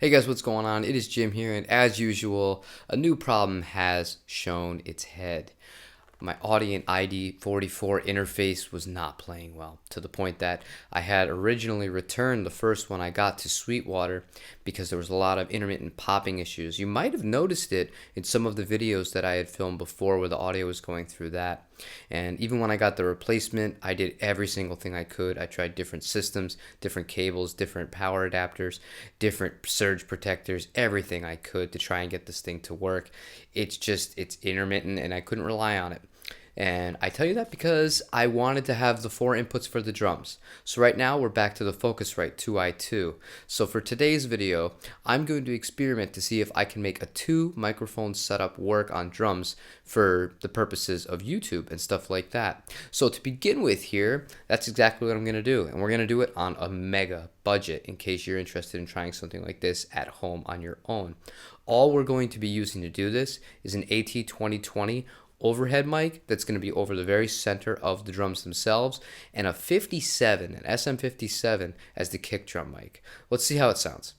Hey guys, what's going on? It is Jim here, and as usual, a new problem has shown its head. My Audient ID44 interface was not playing well, to the point that I had originally returned the first one I got to Sweetwater because there was a lot of intermittent popping issues. You might have noticed it in some of the videos that I had filmed before where the audio was going through that. And even when I got the replacement, I did every single thing I could. I tried different systems, different cables, different power adapters, different surge protectors, everything I could to try and get this thing to work. It's intermittent and I couldn't rely on it. And I tell you that because I wanted to have the 4 inputs for the drums. So right now we're back to the Focusrite 2i2. So for today's video, I'm going to experiment to see if I can make a 2 microphone setup work on drums for the purposes of YouTube and stuff like that. So to begin with here, that's exactly what I'm going to do. And we're going to do it on a mega budget in case you're interested in trying something like this at home on your own. All we're going to be using to do this is an AT2020 overhead mic that's going to be over the very center of the drums themselves, and a 57, an SM57 as the kick drum mic. Let's see how it sounds.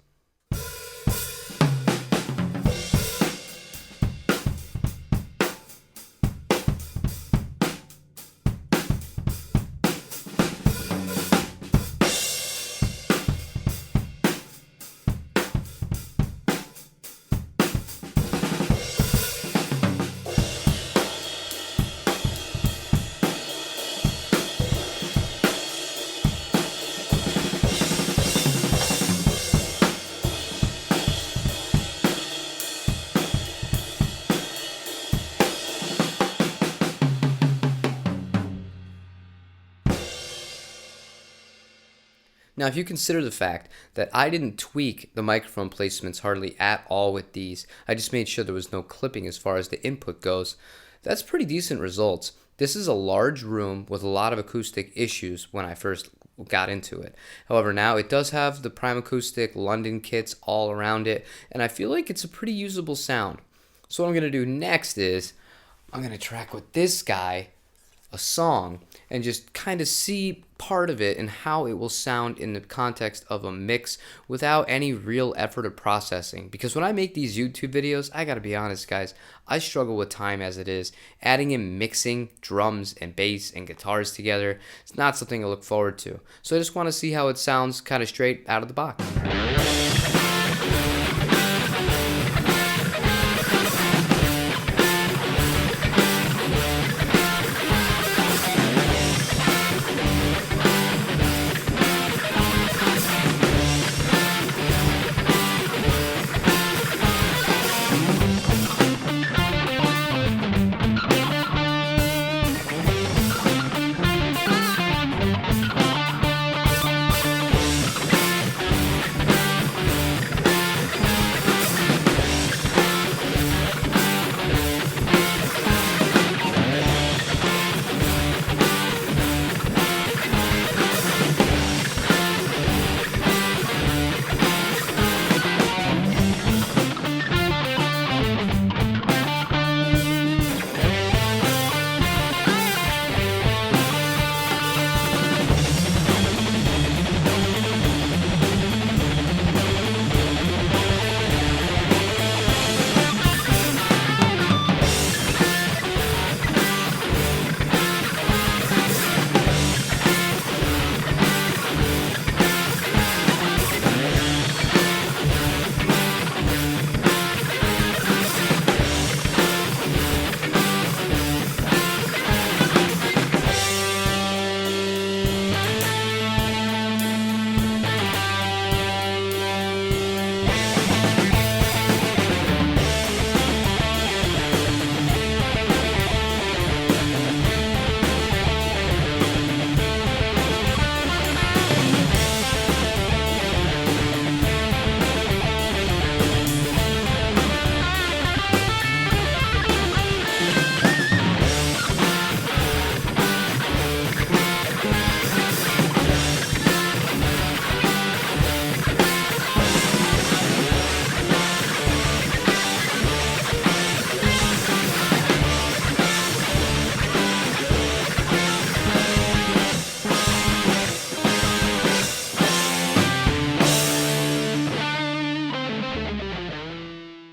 Now, if you consider the fact that I didn't tweak the microphone placements hardly at all with these, I just made sure there was no clipping as far as the input goes, that's pretty decent results. This is a large room with a lot of acoustic issues when I first got into it. However, now it does have the Prime Acoustic London kits all around it, and I feel like it's a pretty usable sound. So what I'm going to do next is I'm going to track with this guy a song and just kind of see part of it and how it will sound in the context of a mix without any real effort of processing. Because when I make these YouTube videos, I gotta be honest guys, I struggle with time as it is. Adding in mixing drums and bass and guitars together, it's not something I look forward to. So I just want to see how it sounds kind of straight out of the box.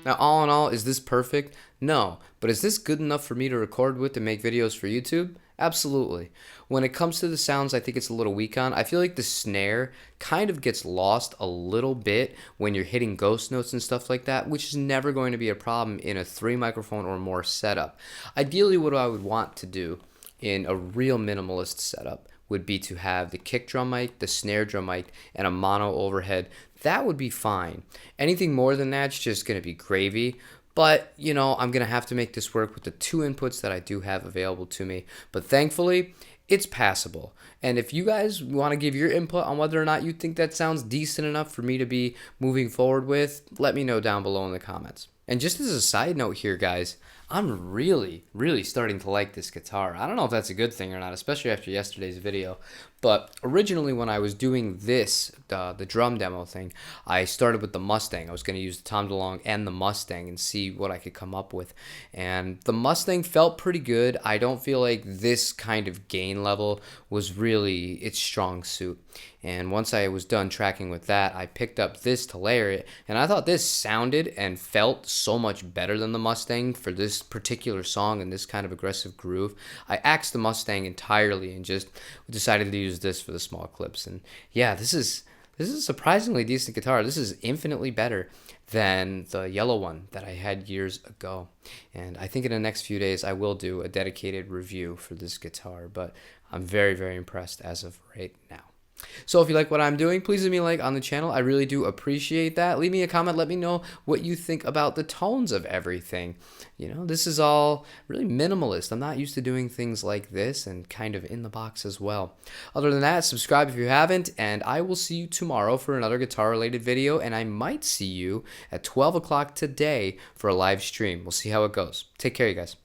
Now, all in all, is this perfect? No. But is this good enough for me to record with to make videos for YouTube? Absolutely. When it comes to the sounds I think it's a little weak on, I feel like the snare kind of gets lost a little bit when you're hitting ghost notes and stuff like that, which is never going to be a problem in a 3 microphone or more setup. Ideally, what I would want to do in a real minimalist setup would be to have the kick drum mic, the snare drum mic, and a mono overhead. That would be fine. Anything more than that's just going to be gravy. But, you know, I'm going to have to make this work with the 2 inputs that I do have available to me. But thankfully, it's passable. And if you guys want to give your input on whether or not you think that sounds decent enough for me to be moving forward with, let me know down below in the comments. And just as a side note here, guys, I'm really starting to like this guitar. I don't know if that's a good thing or not, especially after yesterday's video. But originally when I was doing this, the drum demo thing, I started with the Mustang. I was going to use the Tom DeLonge and the Mustang and see what I could come up with. And the Mustang felt pretty good. I don't feel like this kind of gain level was really its strong suit. And once I was done tracking with that, I picked up this to layer it. And I thought this sounded and felt so much better than the Mustang for this particular song and this kind of aggressive groove. I axed the Mustang entirely and just decided to use this for the small clips. And yeah, this is a surprisingly decent guitar. This is infinitely better than the yellow one that I had years ago. And I think in the next few days I will do a dedicated review for this guitar, but I'm very impressed as of right now. So if you like what I'm doing, please leave me a like on the channel. I really do appreciate that. Leave me a comment. Let me know what you think about the tones of everything. You know, this is all really minimalist. I'm not used to doing things like this and kind of in the box as well. Other than that, subscribe if you haven't, and I will see you tomorrow for another guitar-related video, and I might see you at 12 o'clock today for a live stream. We'll see how it goes. Take care, you guys.